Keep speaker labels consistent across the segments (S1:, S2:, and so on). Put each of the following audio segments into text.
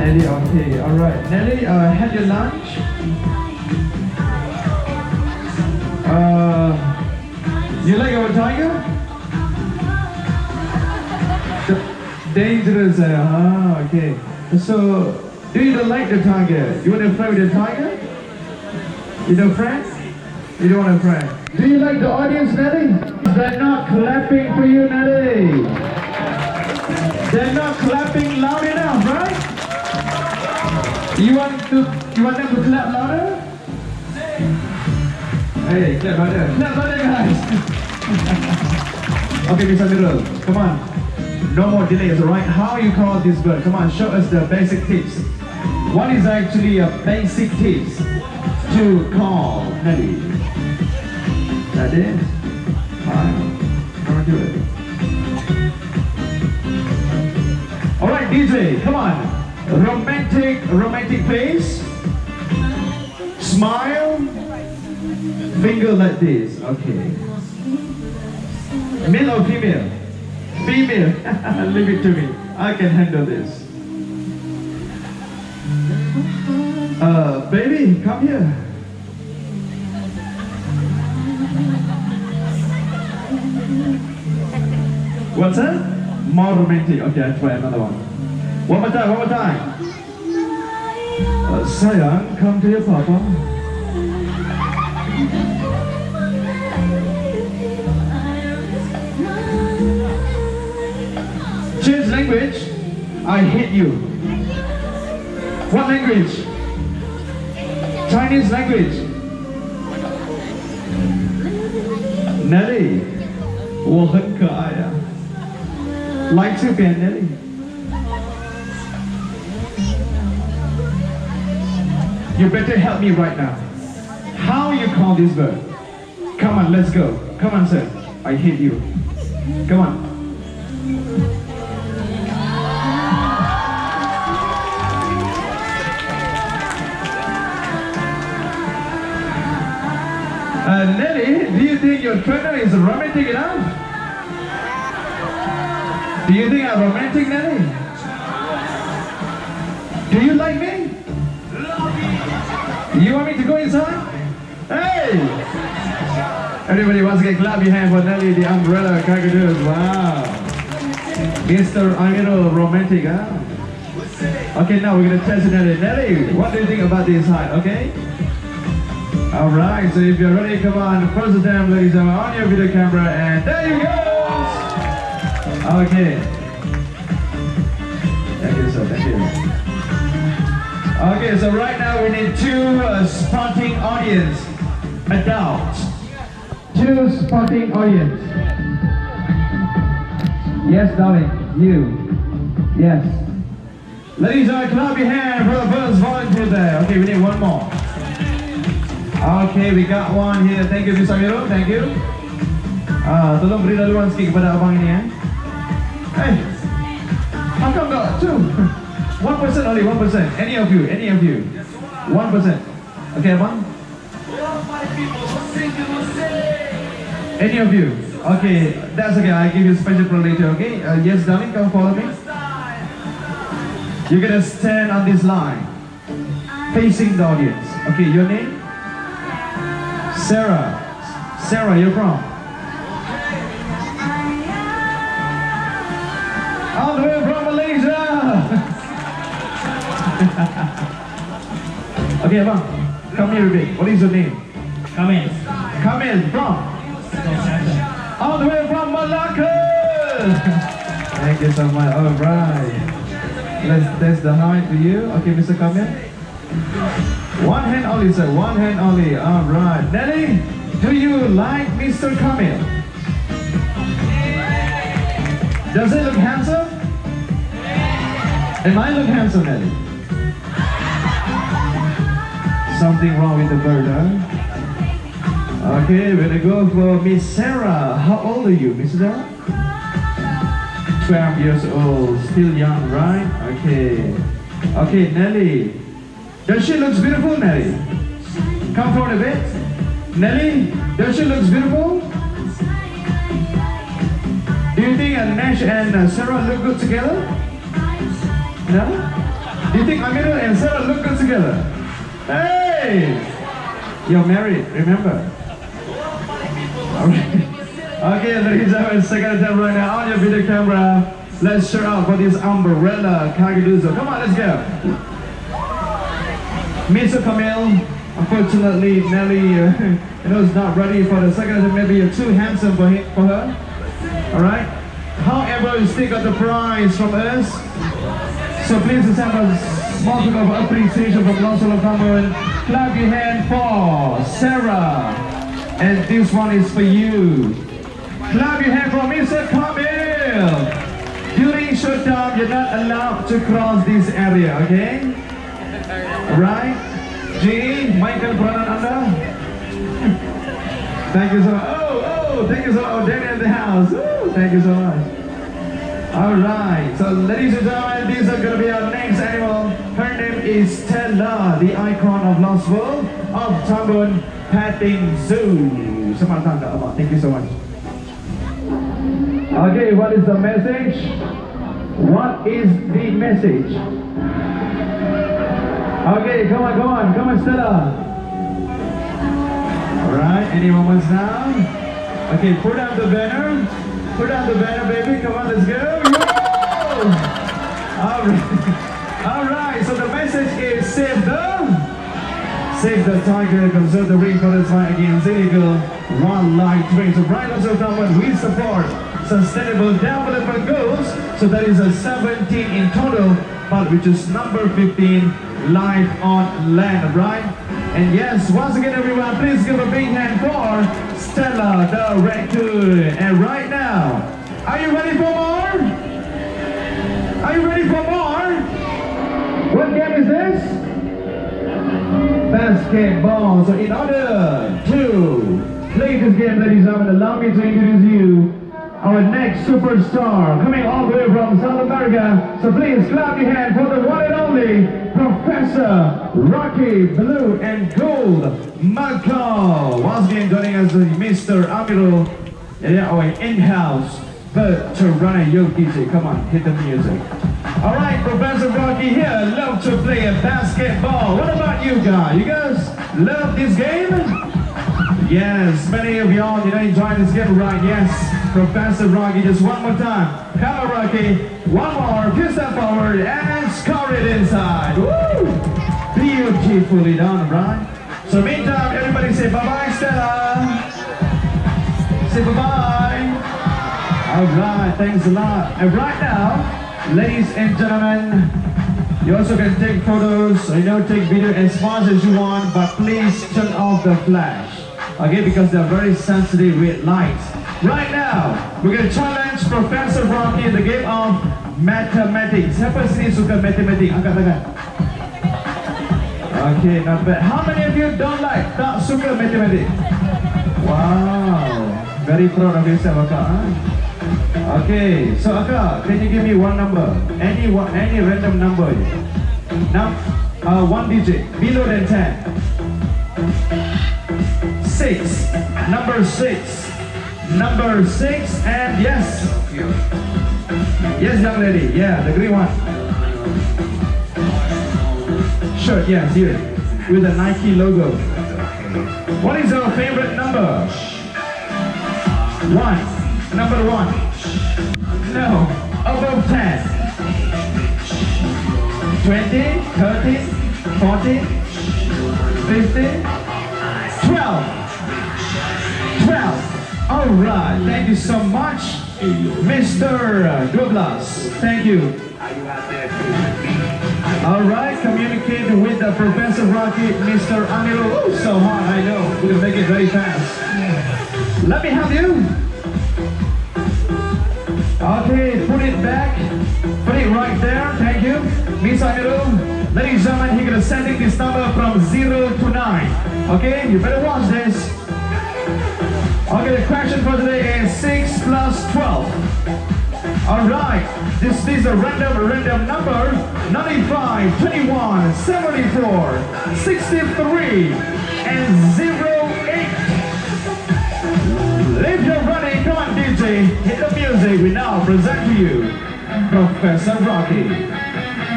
S1: Nelly, okay, alright. Nelly, had your lunch? You like our tiger? Dangerous, okay. So, do you don't like the tiger? You want to play with the tiger? You don't friend? You don't want a friend? Do you like the audience, Nelly? They're not clapping for you, Nelly. They're not clapping loud enough, right? You want them to clap louder? Hey, clap louder. Clap louder, guys. Okay, Mr. Middle, come on. No more delays, alright? How you call this bird? Come on, show us the basic tips. What is actually a basic tips to call Nelly? That is? Fine. How do it? Alright, DJ, come on. Romantic face. Smile. Finger like this. Okay. Male or female? Female. Leave it to me. I can handle this. Baby, come here. What's that? More romantic. Okay, I'll try another one. One more time. Sayang, come to your papa. Change language. I hate you. What language? Chinese language. Nelly, 我很可爱啊。来这边 Nelly. You better help me right now. How you call this bird? Come on, let's go. Come on, sir. I hate you. Come on. Nelly, do you think your trainer is romantic enough? Do you think I'm romantic, Nelly? Do you like me? You want me to go inside? Hey! Everybody once again clap your hand for Nelly, the umbrella cockadoos. Wow. Mr. Amiro, romantic, huh? Okay, now we're going to test Nelly. Nelly, what do you think about this height, okay? Alright, so if you're ready, come on. First time, ladies and gentlemen, on your video camera, and there you go! Okay. Thank you, sir. Thank you. Okay, so right now we need two spotting audience. Adults. Two spotting audience. Yes, darling. You. Yes. Ladies and gentlemen, clap your hand for the first volunteer there. Okay, we need one more. Okay, we got one here. Thank you, Mr. Amiro. Thank you. Tolong beri laluan sikit kepada abang ini, Hey, how come got two? 1% only, 1%. Any of you, 1%. Okay, abang? Any of you? Okay, that's okay. I give you special privilege, okay? Yes, darling, come follow me. You're gonna stand on this line, facing the audience. Okay, your name? Sarah. Sarah, you're from? All the way from Malaysia. Okay, abang, come here a bit. What is your name?
S2: Kamil.
S1: Kamil, from? All the way from Malacca. Thank you so much. All right. Let's test the height for you. Okay, Mr. Kamil. One hand only, sir. One hand only. All right. Nelly, do you like Mr. Kamil? Does he look handsome? Am I look handsome, Nelly? Something wrong with the bird, huh? Okay, we're gonna go for Miss Sarah. How old are you, Miss Sarah? 12 years old. Still young, right? Okay. Okay, Nelly. Does she look beautiful, Nelly? Come forward a bit. Nelly, does she look beautiful? Do you think Nash and Sarah look good together? No? Do you think Amirul and Sarah look good together? Hey! You're married, remember? Alright. Okay, ladies and gentlemen, second attempt right now on your video camera. Let's show out for this umbrella Kagaduzo. Come on, let's go. Mr. Camille, unfortunately, Nelly is not ready for the second attempt. Maybe you're too handsome for her. Alright? However, you still got the prize from us. So please accept a small token of appreciation from Lost World of Tambun. Clap your hand for Sarah. And this one is for you. Clap your hand for Mr. Camille. During showtime, you're not allowed to cross this area, okay? Alright? G, Michael Prananda. Thank you so much. Oh, thank you so much. Oh, Danny in the house. Ooh, thank you so much. Alright, so ladies and gentlemen, these are going to be our next animal. Her name is Stella, the icon of Lost World of Tambun Petting Zoo. Thank you so much. Okay, what is the message? What is the message? Okay, come on, Stella. Alright, any moments now? Okay, put down the banner. Put down the banner, baby. Come on, let's go. Alright, so the message is save the tiger, conserve the rainforest fight against illegal wildlife trade. So right also when we support sustainable development goals. So that is a 17 in total, but which is number 15, life on land, right? And yes, once again everyone, please give a big hand for Stella the raccoon. And right now, are you ready for more? Are you ready for more? What game is this? Basketball. So in order to play this game, ladies and gentlemen, allow me to introduce you our next superstar coming all the way from South America. So please clap your hand for the one and only Professor Rocky Blue and Gold McCall. Once again joining us Mr. Amirul, our in-house runner Yo DJ. Come on, hit the music. Alright, Professor Rocky here, love to play a basketball. What about you guys? You guys love this game? Yes, many of y'all enjoy this game, right? Yes, Professor Rocky, just one more time. Come on, Rocky. One more, few step forward and score it inside. Woo! Beautifully done, right? So meantime, everybody say bye-bye, Stella. Say bye-bye. Alright, thanks a lot. And right now, ladies and gentlemen, you also can take photos, take video as much as you want, but please turn off the flash. Okay, because they're very sensitive with light. Right now, we're going to challenge Professor Rocky in the game of mathematics. Siapa sini suka mathematics? Angkat tangan. Okay, not bad. How many of you don't like, tak suka mathematics? Wow, very proud of yourself, Akka. Huh? Okay, so Akka, can you give me one number? Any random number? Now, one digit, below than 10. 6, number 6, and yes, young lady, yeah, the green one. Shirt, yes, here, with the Nike logo. What is your favorite number? 1, number 1. No, above 10. 20, 30, 40, 50, 12. 12. Alright, thank you so much, Mr. Douglas. Thank you. Alright, communicate with the Professor Rocky, Mr. Amirul. Oh, so hot, I know. We're gonna make it very fast. Let me help you. Okay, put it back. Put it right there. Thank you. Miss Amirul. Ladies and gentlemen, he's gonna sending this number from 0 to 9. Okay, you better watch this. Okay, the question for today is 6 plus 12. Alright, this is a random number. 95, 21, 74, 63, and 08. If you're running, come on DJ, hit the music. We now present to you Professor Rocky.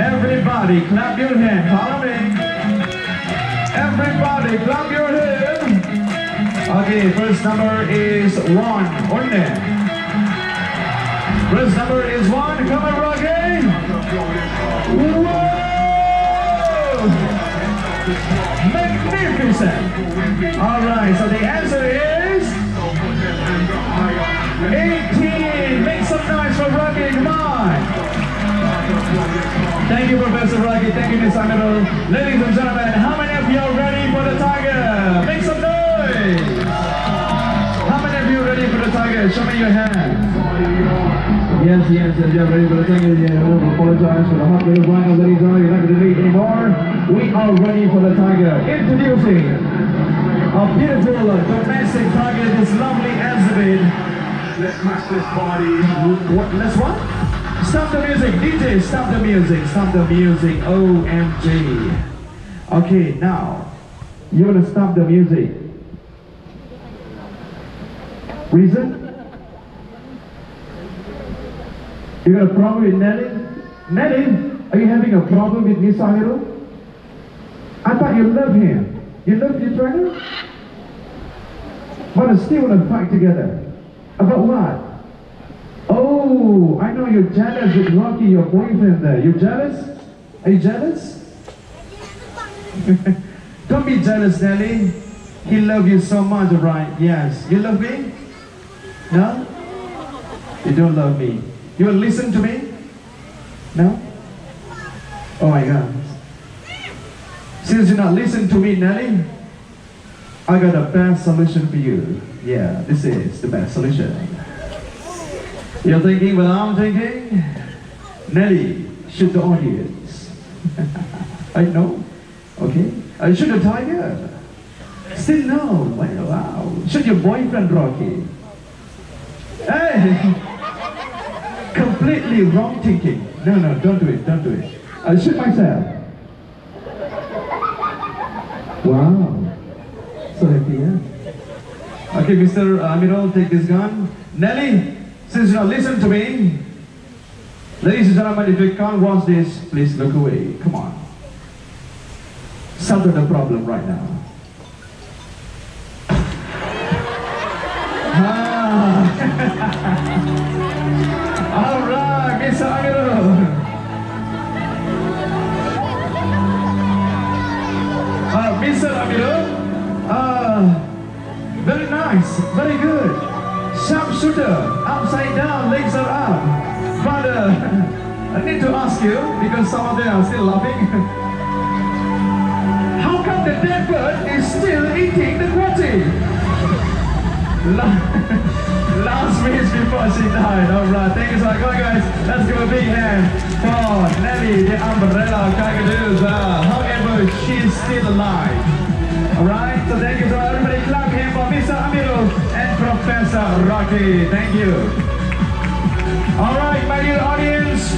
S1: Everybody clap your hand. Follow me. Everybody clap your hand. Okay, first number is 1. Only. First number is 1. Come on, Rocky. Whoa! Magnificent. Alright, so the answer is 18. Make some noise for Rocky. Come on. Thank you, Professor Rocky. Thank you, Miss Amiro. Ladies and gentlemen, how many of you are ready for the tiger? Make some noise. How many of you are ready for the tiger? Show me your hand. Yes, you're ready for the tiger. Yeah, I apologize for the hot little rhino, ladies and gentlemen. You're not going to need anymore. We are ready for the tiger. Introducing a beautiful domestic tiger, this lovely exhibit. Let's smash this body. Let's what? Stop the music, DJ, stop the music, OMG. Okay, now, you're gonna stop the music. Reason? You got a problem with Nelly? Nelly, are you having a problem with Miss Ahiro? I thought you loved him. You love your trainer? But still wanna fight together. About what? Oh, I know you're jealous with Rocky, your boyfriend there. You jealous? Are you jealous? Don't be jealous, Nelly. He loves you so much, right? Yes. You love me? No? You don't love me. You will listen to me? No? Oh my God. Since you not listen to me, Nelly, I got a best solution for you. Yeah, this is the best solution. You're thinking what I'm thinking? Nelly, shoot the audience. I know. Okay. Shoot the tiger. Still no. Wow. Shoot your boyfriend, Rocky. Hey! Completely wrong thinking. No, don't do it. Don't do it. I'll shoot myself. Wow. So happy, yeah? Okay, Mr. Amirul, take this gun. Nelly! Since you now listen to me, ladies and gentlemen, if you can't watch this, please look away. Come on. Solve the problem right now. Alright, Mr. Amirul. Mr. Amirul, very nice, very good. Sharpshooter, upside down, legs are up. But I need to ask you, because some of them are still laughing. How come the dead bird is still eating the quality? Last minute before she died. Alright, thank you so much. Come on, guys, let's give a big hand for Nelly, the umbrella cockatoos. However, she's still alive. Alright, so thank you so much. Everybody clap here for Mr. Amirul and Professor Rocky. Thank you. Alright, my dear audience,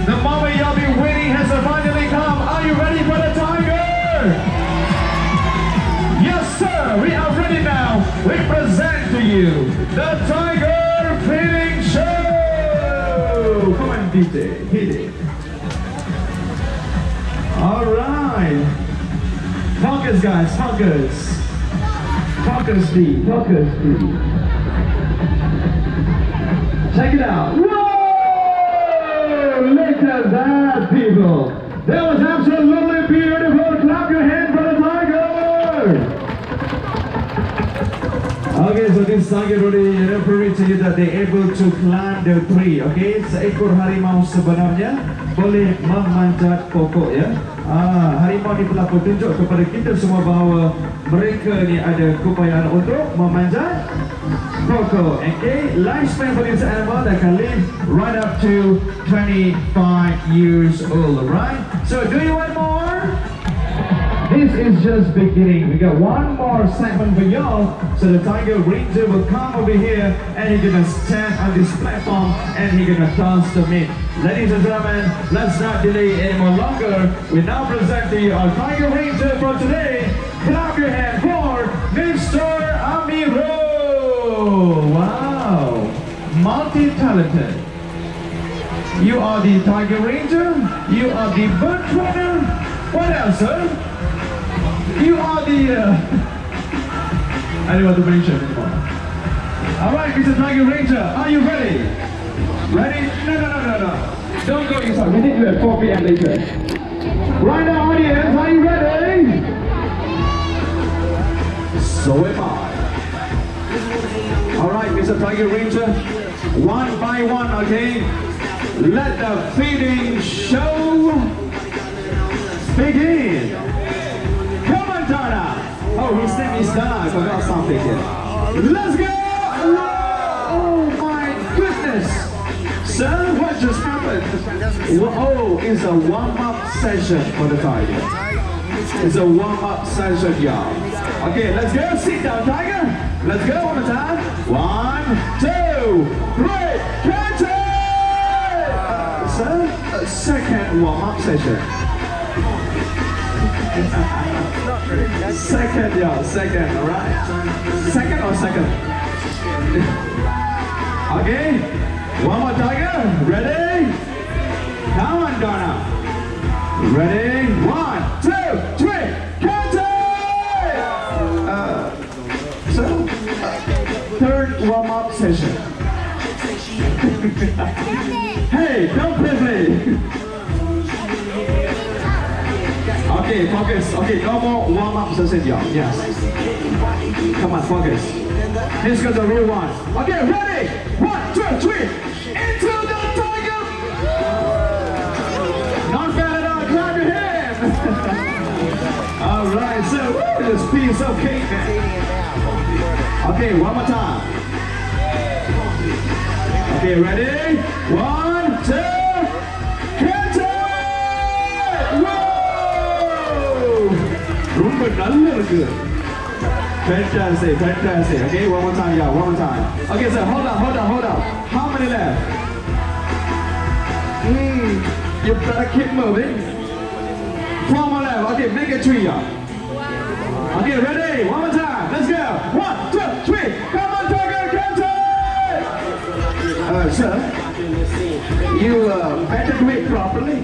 S1: the moment you'll be waiting has finally come. Are you ready for the tiger? Yes, sir, we are ready now. We present to you the Tiger Feeding Show. Come on, DJ, hit it. Alright. Focus, guys, focus. Focus, please, focus, please. Check it out. Whoa! Look at that, people. That was absolutely beautiful. Clap your hand for the tiger. Okay, so this tiger already referred to you that they're able to climb the tree. Okay, seekor harimau sebenarnya boleh memanjat pokok, ya. Harimau ni telah petunjuk kepada kita semua bahawa mereka ni ada keupayaan untuk memanjat pokok. Okay, lifespan for this animal that can live right up to 25 years old. Right? So, do you want more? This is just beginning. We got one more segment for y'all. So the tiger ranger will come over here and he's gonna stand on this platform and he's gonna toss the meat. Ladies and gentlemen, let's not delay any more longer. We now present to you our tiger ranger for today. Clap your hand for Mr. Amiro. Wow, multi-talented. You are the tiger ranger. You are the bird trainer. What else, sir? You are the... I don't want to mention anymore. Alright, Mr. Tiger Ranger, are you ready? Ready? No. Don't go inside. We need you at 4 p.m. later. Right now, audience, are you ready? So am I. Alright, Mr. Tiger Ranger, one by one, okay? Let the feeding show begin. Come on, Donna. Oh, his name is Donna. I forgot something here. Let's go! Oh my goodness! Sir, what just happened? Oh, it's a warm-up session for the tiger. It's a warm-up session, y'all. Okay, let's go. Sit down, tiger. Let's go one more time. 1, 2, 3, catch it! Sir, a second warm-up session. Second, yeah, second, alright. Second or second? Okay, one more tiger. Ready? Come on, Donna. Ready? 1, 2, 3, count it! So, third warm-up session. Hey, don't play. Okay, focus. Okay, no more warm-up session, y'all. Yes. Come on, focus. Here's the real one. Okay, ready? 1, 2, 3. Into the tiger. Not bad at all. Clap your hands. All right, so this piece of cake. Okay, one more time. Okay, ready? 1, 2. Fantastic. Okay, one more time, y'all. One more time. Okay, so hold on. How many left? You better keep moving. 4 more left. Okay, make it 3, y'all. Okay, ready? One more time. Let's go. 1, 2, 3. Come on, tiger, count it! Sir, you better do it properly.